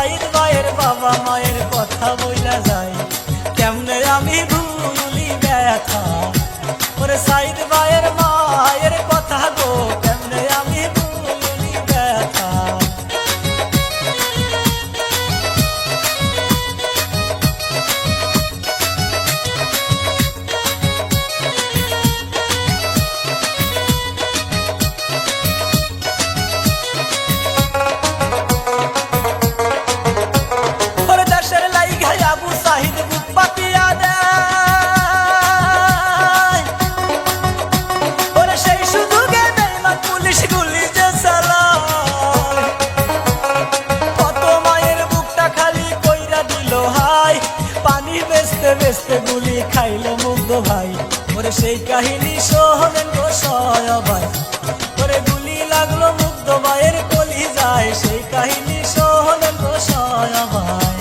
সাইদ ভাইয়ের বাবা মায়ের কথা বইলা যায়, কেমনে আমি ভুলি ব্যথা। ওরে সাইদ ভাইয়ের মায়ের কথা গো, কেমনে আমি ভুলি ব্যথা। বেস্তে গুলি খাইল মুগ্ধ ভাই, ওরে সেই কাহিনী শোনেন গো সবাই। ওরে গুলি লাগলো মুগ্ধ ভাইয়ের কলি যায়, সেই কাহিনী শোনেন গো সবাই।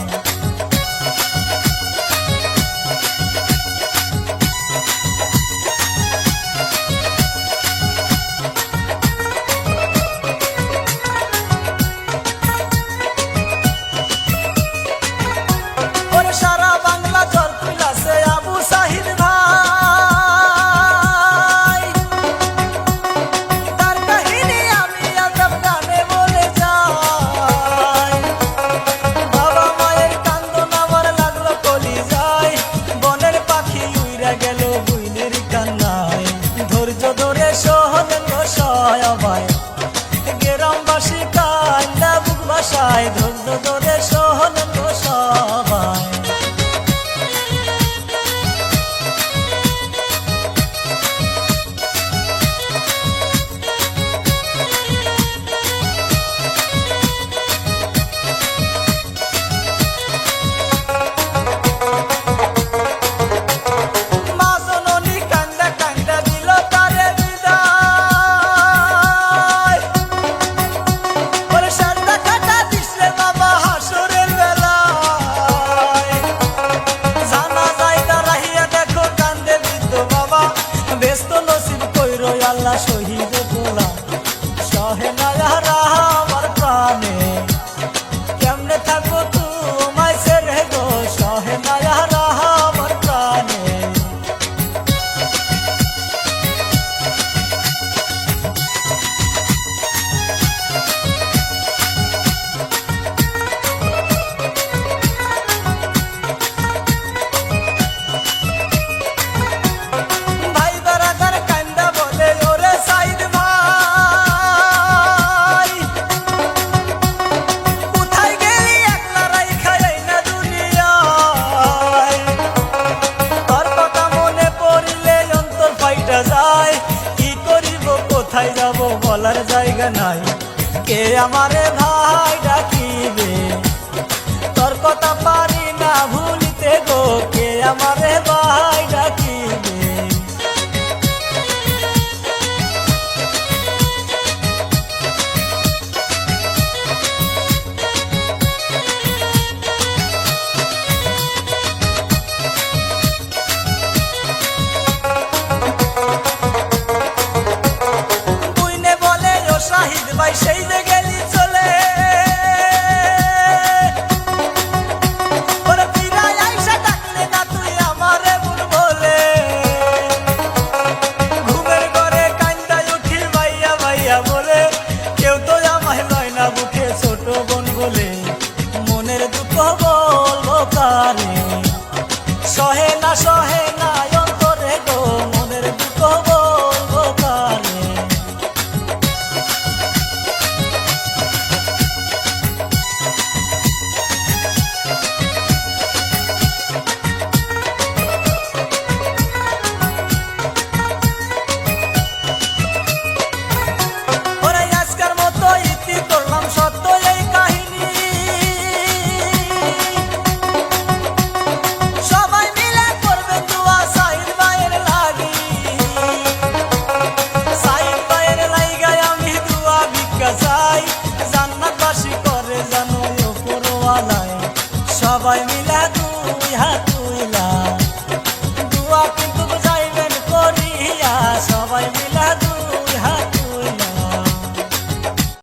গ্রামবাসী কান্দা বুক ভাষায়, ধৈর্য ধরে সহলেন গো সবাই। আল্লাহ শহীদ গোলা সহে না আমার প্রাণে, কেমনে থাকবো তোমায় ছেড়ে গো, সহে না আমার প্রাণে। কি করিব কোথায় যাব বলার জায়গা নাই, কে আমারে ভাই ডাকিবে, তোর কথা পারি না ভুলিতে গো, কে আমারে ভাই ডাকিবে। শাহিদ ভাই সেই যে গেলি চলে, ওরে ফিরাই আইসা ডাকলে না তুই আমারে ভুল বলে, ঘুমের ঘরে কান্দায় উঠি ভাইয়া ভাইয়া বলে, কেউ তো আমায় লয় না বুকে ছোট বোন বলে, মনের দুঃখ বলবো কারে, সহে না অন্তরে গো, মনের দুঃখ বলবো কারে। সবাই মিলা দুই হাত তুইলা